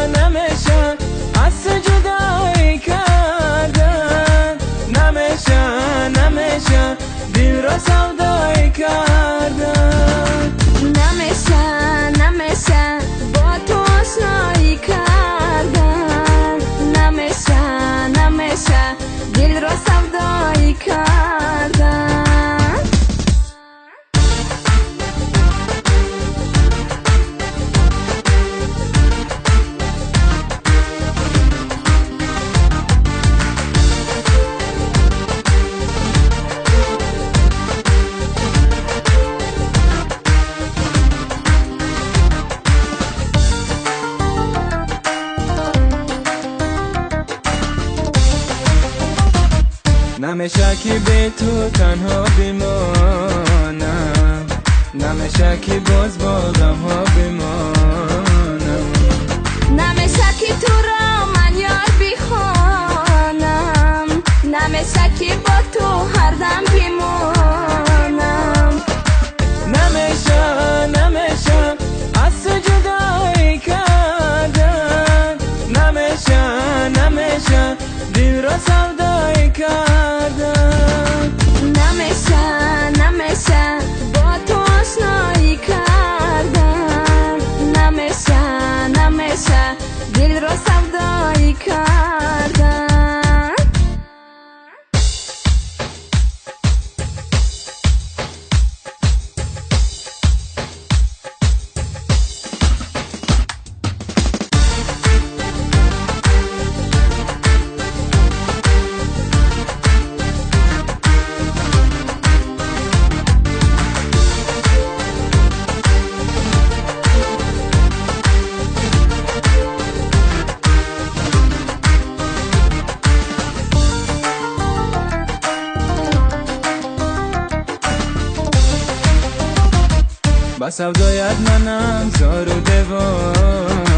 نمیشه از تو جدایی کردن، نمیشه دل را سودایی کردن، نمیشه با تو آشنایی کردن، نمیشه دل را سودایی کردن. نمیشه که به تو تنها بمانم، نمیشه که باز با غم ها بمانم، نمیشه که تو را من یار بخوانم، نمیشه که با تو هر دم بمانم، نمیشه از تو جدایی کردن، نمیشه دل را سودایی کردن، نمیشه با تو آشنایی کردن، نمیشه دل را سودایی کردن. با سودایت منم زار و دیوانه،